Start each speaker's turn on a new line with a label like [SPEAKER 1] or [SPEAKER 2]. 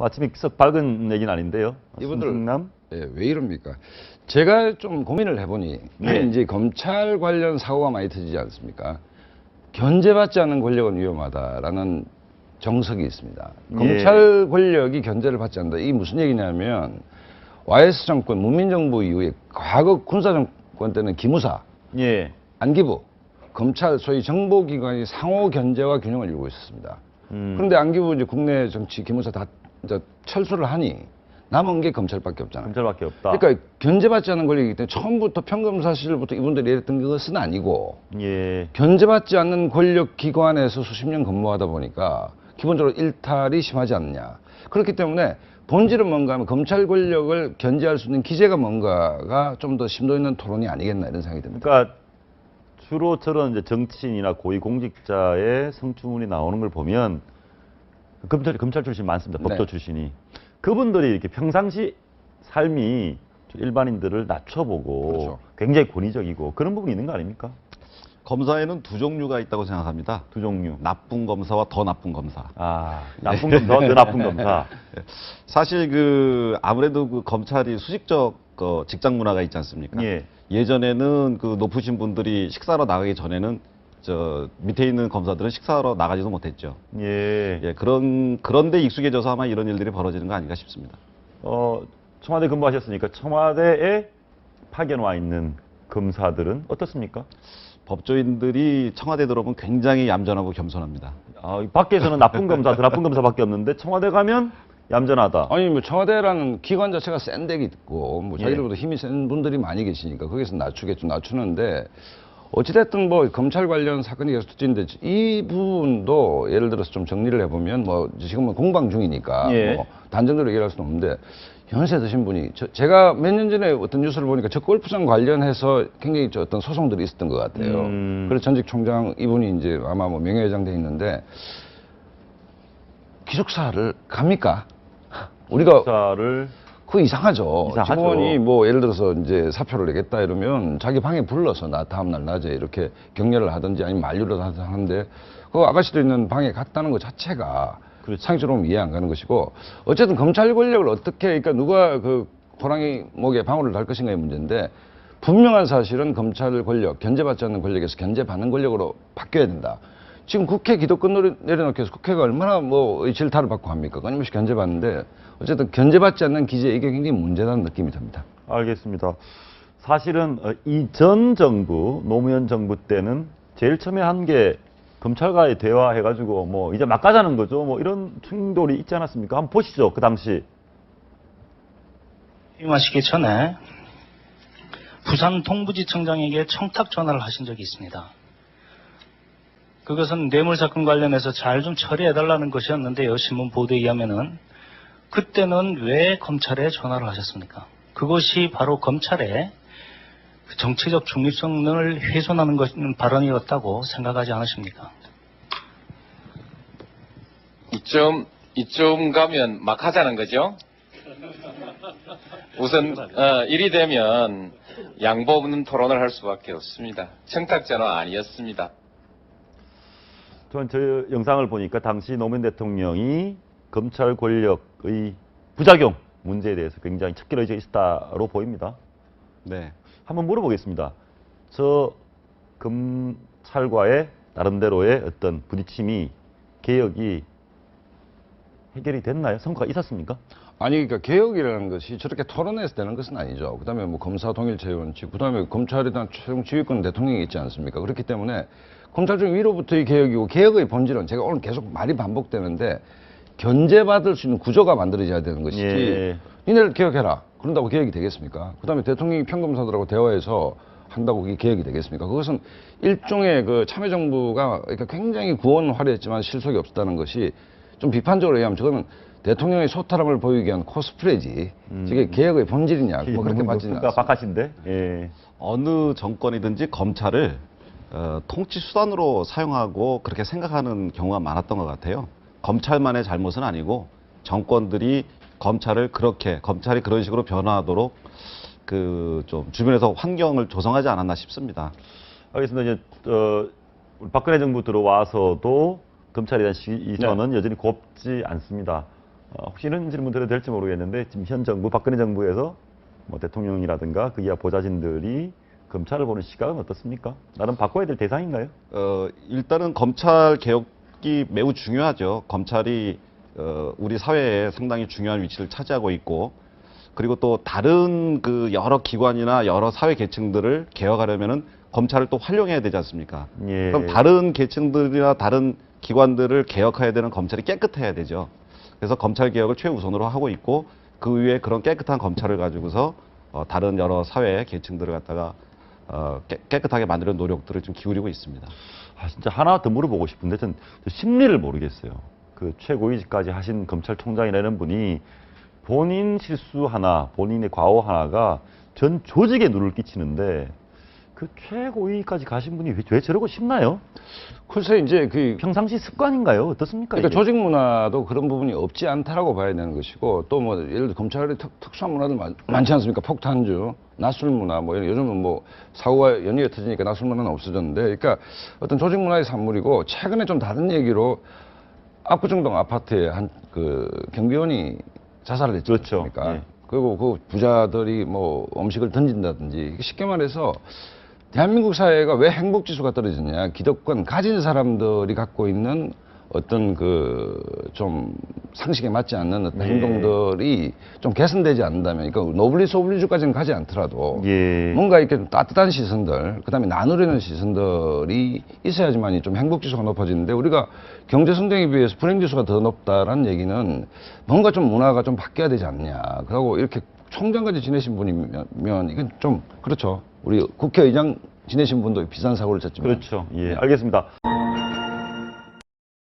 [SPEAKER 1] 마침이 썩 밝은 얘기는 아닌데요.
[SPEAKER 2] 이분들
[SPEAKER 1] 승남?
[SPEAKER 2] 예, 왜 이럽니까? 제가 좀 고민을 해보니
[SPEAKER 1] 네.
[SPEAKER 2] 이제 검찰 관련 사고가 많이 터지지 않습니까? 견제받지 않는 권력은 위험하다라는 정석이 있습니다.
[SPEAKER 1] 예.
[SPEAKER 2] 검찰 권력이 견제를 받지 않는다. 이게 무슨 얘기냐면 YS 정권, 문민정부 이후에 과거 군사정권 때는 기무사,
[SPEAKER 1] 예.
[SPEAKER 2] 안기부, 검찰 소위 정보기관이 상호 견제와 균형을 이루고 있었습니다.
[SPEAKER 1] 음.
[SPEAKER 2] 그런데 안기부 이제 국내 정치 기무사 다 이제 철수를 하니 남은 게 검찰밖에 없잖아요.
[SPEAKER 1] 검찰밖에 없다.
[SPEAKER 2] 그러니까 견제받지 않는 권력이기 때문에 처음부터 평검사 시절부터 이분들이 이랬던 것은 아니고
[SPEAKER 1] 예.
[SPEAKER 2] 견제받지 않는 권력 기관에서 수십 년 근무하다 보니까 기본적으로 일탈이 심하지 않느냐. 그렇기 때문에 본질은 뭔가 하면 검찰 권력을 견제할 수 있는 기제가 뭔가가 좀 더 심도 있는 토론이 아니겠나 이런 생각이 듭니다.
[SPEAKER 1] 그러니까 주로 저런 이제 정치인이나 고위공직자의 성추문이 나오는 걸 보면 검찰 출신 많습니다. 법조
[SPEAKER 2] 네.
[SPEAKER 1] 출신이. 그분들이 이렇게 평상시 삶이 일반인들을 낮춰보고
[SPEAKER 2] 그렇죠.
[SPEAKER 1] 굉장히 권위적이고 그런 부분이 있는 거 아닙니까?
[SPEAKER 3] 검사에는 두 종류가 있다고 생각합니다.
[SPEAKER 1] 두 종류.
[SPEAKER 3] 나쁜 검사와 더 나쁜 검사.
[SPEAKER 1] 아, 나쁜 검사, 더 나쁜 검사.
[SPEAKER 3] 사실 아무래도 검찰이 수직적 직장 문화가 있지 않습니까?
[SPEAKER 1] 예.
[SPEAKER 3] 예전에는 높으신 분들이 식사하러 나가기 전에는 저 밑에 있는 검사들은 식사하러 나가지도 못했죠.
[SPEAKER 1] 예.
[SPEAKER 3] 예, 그런데 익숙해져서 아마 이런 일들이 벌어지는 거 아닌가 싶습니다.
[SPEAKER 1] 청와대 근무하셨으니까 청와대에 파견 와 있는 검사들은 어떻습니까?
[SPEAKER 3] 법조인들이 청와대 들어오면 굉장히 얌전하고 겸손합니다.
[SPEAKER 1] 밖에서는 나쁜 검사, 더 나쁜 검사밖에 없는데 청와대 가면 얌전하다.
[SPEAKER 2] 아니 뭐 청와대라는 기관 자체가 센 데가 있고 뭐
[SPEAKER 1] 예.
[SPEAKER 2] 자기들보다 힘이 센 분들이 많이 계시니까 거기서 낮추겠죠. 낮추는데 어찌됐든 뭐 검찰 관련 사건이 계속 터지는데 이 부분도 예를 들어서 좀 정리를 해보면 뭐 지금은 공방 중이니까
[SPEAKER 1] 예.
[SPEAKER 2] 뭐 단정적으로 얘기할 수는 없는데 연세 드신 분이 제가 몇 년 전에 어떤 뉴스를 보니까 저 골프장 관련해서 굉장히 어떤 소송들이 있었던 것 같아요. 그래서 전직 총장 이분이 이제 아마 뭐 명예회장 돼 있는데 기숙사를 갑니까? 우리가
[SPEAKER 1] 기숙사를
[SPEAKER 2] 그거 이상하죠.
[SPEAKER 1] 이상하죠.
[SPEAKER 2] 직원이 뭐 예를 들어서 이제 사표를 내겠다 이러면 자기 방에 불러서 다음날 낮에 이렇게 격려를 하든지 아니면 만류를 하는데 그 아가씨도 있는 방에 갔다는 것 자체가
[SPEAKER 1] 그렇죠.
[SPEAKER 2] 상식적으로 이해 안 가는 것이고 어쨌든 검찰 권력을 어떻게 그러니까 누가 그 호랑이 목에 방울을 달 것인가의 문제인데 분명한 사실은 검찰 권력, 견제받지 않는 권력에서 견제받는 권력으로 바뀌어야 된다. 지금 국회 기득권 내려놓기 위해서 국회가 얼마나 뭐 질타를 받고 합니까? 끊임없이 견제받는데 어쨌든 견제받지 않는 기재 이게 굉장히 문제라는 느낌이 듭니다.
[SPEAKER 1] 알겠습니다. 사실은 이 전 정부, 노무현 정부 때는 제일 처음에 한 게 검찰과의 대화해가지고 뭐 이제 막 가자는 거죠. 뭐 이런 충돌이 있지 않았습니까? 한번 보시죠. 그 당시.
[SPEAKER 4] 임하시기 전에 부산 동부지청장에게 청탁 전화를 하신 적이 있습니다. 그것은 뇌물 사건 관련해서 잘 좀 처리해달라는 것이었는데요. 신문 보도에 의하면은 그때는 왜 검찰에 전화를 하셨습니까? 그것이 바로 검찰의 정치적 중립성을 훼손하는 발언이었다고 생각하지 않으십니까?
[SPEAKER 5] 이쯤 가면 막 하자는 거죠? 우선 일이 되면 양보 없는 토론을 할 수밖에 없습니다. 청탁 전화 아니었습니다.
[SPEAKER 1] 저는 저 영상을 보니까 당시 노무현 대통령이 검찰 권력의 부작용 문제에 대해서 굉장히 척결해져 있다로 보입니다.
[SPEAKER 3] 네.
[SPEAKER 1] 한번 물어보겠습니다. 저 검찰과의 나름대로의 어떤 부딪힘이 개혁이 해결이 됐나요? 성과가 있었습니까?
[SPEAKER 2] 아니 그러니까 개혁이라는 것이 저렇게 토론에서 되는 것은 아니죠. 그다음에 뭐 검사 동일체 원칙, 그다음에 검찰에 대한 최종 지휘권 대통령이 있지 않습니까? 그렇기 때문에 검찰청 위로부터의 개혁이고 개혁의 본질은 제가 오늘 계속 말이 반복되는데 견제받을 수 있는 구조가 만들어져야 되는 것이지.
[SPEAKER 1] 예.
[SPEAKER 2] 니네를 개혁해라. 그런다고 개혁이 되겠습니까? 그다음에 대통령이 평검사들하고 대화해서 한다고 그게 개혁이 되겠습니까? 그것은 일종의 그 참여정부가 그러니까 굉장히 구원을 화려했지만 실속이 없었다는 것이 좀 비판적으로 얘기하면 저거는 대통령의 소탈함을 보이기 위한 코스프레지. 저게 개혁의 본질이냐? 뭐 그렇게 봐지는 않습니다.
[SPEAKER 1] 바깥인데. 예.
[SPEAKER 3] 어느 정권이든지 검찰을 통치 수단으로 사용하고 그렇게 생각하는 경우가 많았던 것 같아요. 검찰만의 잘못은 아니고 정권들이 검찰이 그런 식으로 변화하도록 좀 주변에서 환경을 조성하지 않았나 싶습니다.
[SPEAKER 1] 알겠습니다. 이제 우리 박근혜 정부 들어와서도 검찰에 대한 시선은 여전히 곱지 않습니다. 혹시 이런 질문 드려도 될지 모르겠는데 지금 현 정부, 박근혜 정부에서 뭐 대통령이라든가 그 이하 보좌진들이 검찰을 보는 시각은 어떻습니까? 나름 바꿔야 될 대상인가요?
[SPEAKER 3] 일단은 검찰 개혁이 매우 중요하죠. 검찰이 우리 사회에 상당히 중요한 위치를 차지하고 있고, 그리고 또 다른 그 여러 기관이나 여러 사회 계층들을 개혁하려면은 검찰을 또 활용해야 되지 않습니까?
[SPEAKER 1] 예.
[SPEAKER 3] 그럼 다른 계층들이나 다른 기관들을 개혁해야 되는 검찰이 깨끗해야 되죠. 그래서 검찰 개혁을 최우선으로 하고 있고, 그 위에 그런 깨끗한 검찰을 가지고서 다른 여러 사회 계층들을 갖다가 깨끗하게 만드는 노력들을 좀 기울이고 있습니다.
[SPEAKER 1] 진짜 하나 더 물어보고 싶은데 전 심리를 모르겠어요. 그 최고위직까지 하신 검찰총장이라는 분이 본인 실수 하나, 본인의 과오 하나가 전 조직에 누를 끼치는데 그 최고위까지 가신 분이 왜 저러고 싶나요?
[SPEAKER 2] 글쎄 이제 그
[SPEAKER 1] 평상시 습관인가요? 어떻습니까?
[SPEAKER 2] 그러니까
[SPEAKER 1] 이게?
[SPEAKER 2] 조직 문화도 그런 부분이 없지 않다라고 봐야 되는 것이고, 또 뭐 예를 들어 검찰의 특수한 문화들 많지 않습니까? 폭탄주, 낮술 문화, 뭐 요즘은 뭐 사고가 연이어 터지니까 낮술 문화는 없어졌는데, 그러니까 어떤 조직 문화의 산물이고, 최근에 좀 다른 얘기로 압구정동 아파트에 한 그 경비원이 자살을 했지
[SPEAKER 1] 그렇죠.
[SPEAKER 2] 않습니까?
[SPEAKER 1] 예.
[SPEAKER 2] 그리고 그 부자들이 뭐 음식을 던진다든지, 쉽게 말해서 대한민국 사회가 왜 행복 지수가 떨어지냐? 기득권 가진 사람들이 갖고 있는 어떤 그 좀 상식에 맞지 않는 어떤
[SPEAKER 1] 예.
[SPEAKER 2] 행동들이 좀 개선되지 않는다면, 그러니까 노블리스 오블리주까지는 가지 않더라도
[SPEAKER 1] 예.
[SPEAKER 2] 뭔가 이렇게 좀 따뜻한 시선들, 그다음에 나누려는 시선들이 있어야지만이 좀 행복 지수가 높아지는데, 우리가 경제 성장에 비해서 불행 지수가 더 높다라는 얘기는 뭔가 좀 문화가 좀 바뀌어야 되지 않냐. 그리고 이렇게 총장까지 지내신 분이면 이건 좀 그렇죠. 우리 국회의장 지내신 분도 비슷한 사고를 쳤지만.
[SPEAKER 1] 그렇죠. 예, 알겠습니다.